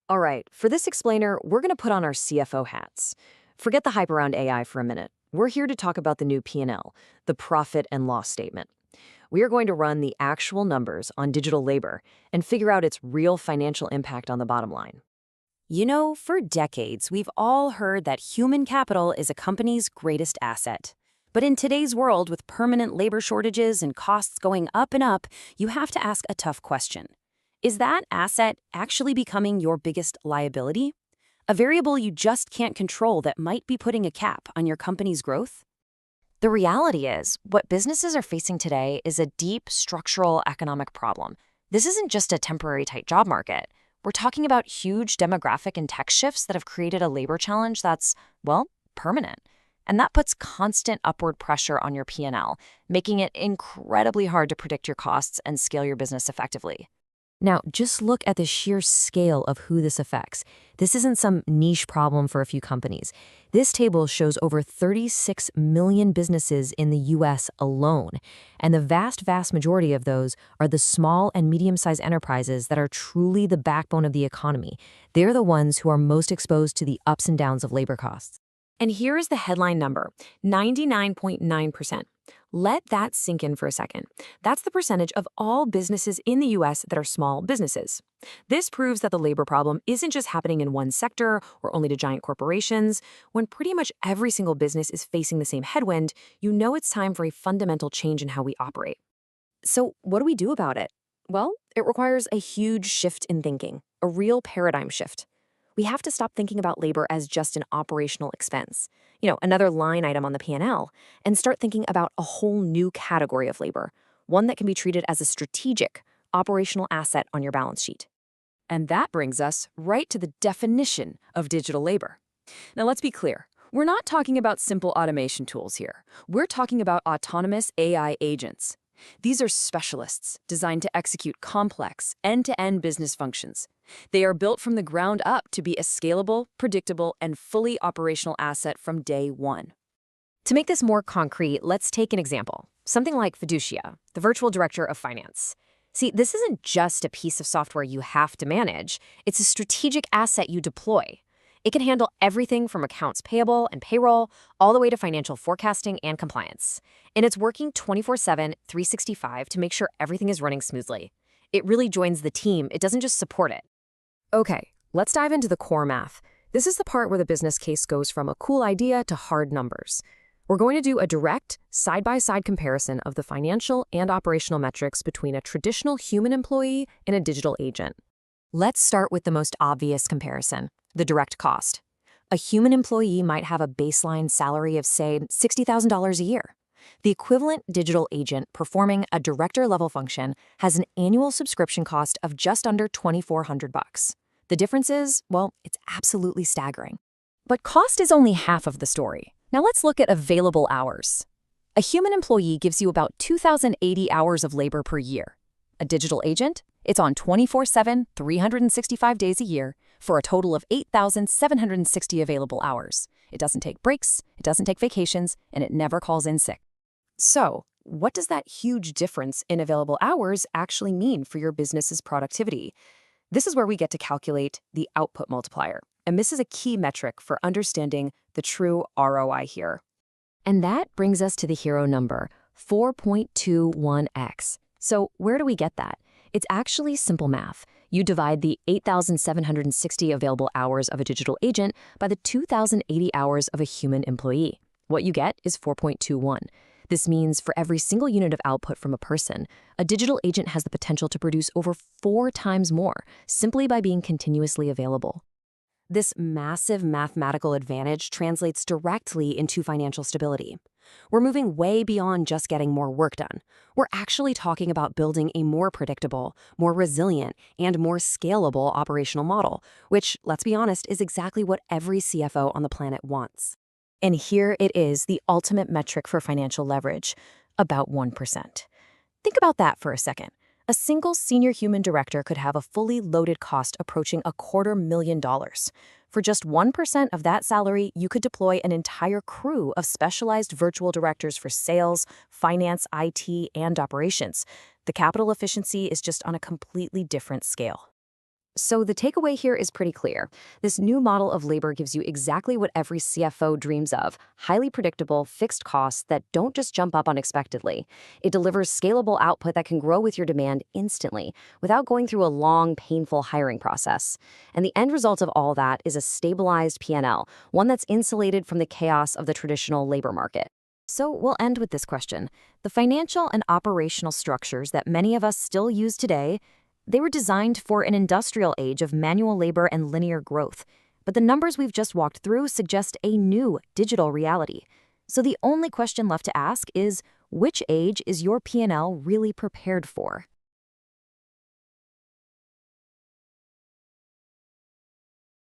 All right, for this explainer, we're going to put on our CFO hats. Forget the hype around AI for a minute. We're here to talk about the new P&L, the profit and loss statement. We are going to run the actual numbers on digital labor and figure out its real financial impact on the bottom line. You know, for decades, we've all heard that human capital is a company's greatest asset. But in today's world, with permanent labor shortages and costs going up and up, you have to ask a tough question. Is that asset actually becoming your biggest liability? A variable you just can't control that might be putting a cap on your company's growth? The reality is, what businesses are facing today is a deep structural economic problem. This isn't just a temporary tight job market. We're talking about huge demographic and tech shifts that have created a labor challenge that's, well, permanent. And that puts constant upward pressure on your P&L, making it incredibly hard to predict your costs and scale your business effectively. Now, just look at the sheer scale of who this affects. This isn't some niche problem for a few companies. This table shows over 36 million businesses in the US alone, and the vast majority of those are the small and medium-sized enterprises that are truly the backbone of the economy. They're the ones who are most exposed to the ups and downs of labor costs. And here is the headline number, 99.9%. Let that sink in for a second. That's the percentage of all businesses in the US that are small businesses. This proves that the labor problem isn't just happening in one sector or only to giant corporations. When pretty much every single business is facing the same headwind, you know it's time for a fundamental change in how we operate. So what do we do about it? Well, it requires a huge shift in thinking, a real paradigm shift. We have to stop thinking about labor as just an operational expense, another line item on the P&L, and start thinking about a whole new category of labor, one that can be treated as a strategic, operational asset on your balance sheet. And that brings us right to the definition of digital labor. Now, let's be clear. We're not talking about simple automation tools here. We're talking about autonomous AI agents. These are specialists designed to execute complex, end-to-end business functions. They are built from the ground up to be a scalable, predictable, and fully operational asset from day one. To make this more concrete, let's take an example. Something like Fiducia, the virtual director of finance. See, this isn't just a piece of software you have to manage. It's a strategic asset you deploy. It can handle everything from accounts payable and payroll all the way to financial forecasting and compliance. And it's working 24/7, 365 to make sure everything is running smoothly. It really joins the team. It doesn't just support it. Okay, let's dive into the core math. This is the part where the business case goes from a cool idea to hard numbers. We're going to do a direct, side-by-side comparison of the financial and operational metrics between a traditional human employee and a digital agent. Let's start with the most obvious comparison, the direct cost. A human employee might have a baseline salary of, say, $60,000 a year. The equivalent digital agent performing a director-level function has an annual subscription cost of just under $2,400. The difference is, well, it's absolutely staggering. But cost is only half of the story. Now let's look at available hours. A human employee gives you about 2,080 hours of labor per year. A digital agent? It's on 24/7, 365 days a year for a total of 8,760 available hours. It doesn't take breaks, it doesn't take vacations, and it never calls in sick. So, what does that huge difference in available hours actually mean for your business's productivity? This is where we get to calculate the output multiplier. And this is a key metric for understanding the true ROI here. And that brings us to the hero number, 4.21x. So where do we get that? It's actually simple math. You divide the 8,760 available hours of a digital agent by the 2,080 hours of a human employee. What you get is 4.21. This means for every single unit of output from a person, a digital agent has the potential to produce over 4 times more simply by being continuously available. This massive mathematical advantage translates directly into financial stability. We're moving way beyond just getting more work done. We're actually talking about building a more predictable, more resilient, and more scalable operational model, which, let's be honest, is exactly what every CFO on the planet wants. And here it is, the ultimate metric for financial leverage, about 1%. Think about that for a second. A single senior human director could have a fully loaded cost approaching $250,000. For just 1% of that salary, you could deploy an entire crew of specialized virtual directors for sales, finance, IT, and operations. The capital efficiency is just on a completely different scale. So the takeaway here is pretty clear. This new model of labor gives you exactly what every CFO dreams of: highly predictable, fixed costs that don't just jump up unexpectedly. It delivers scalable output that can grow with your demand instantly, without going through a long, painful hiring process. And the end result of all that is a stabilized P&L, one that's insulated from the chaos of the traditional labor market. So we'll end with this question. The financial and operational structures that many of us still use today, they were designed for an industrial age of manual labor and linear growth. But the numbers we've just walked through suggest a new digital reality. So the only question left to ask is, which age is your P&L really prepared for?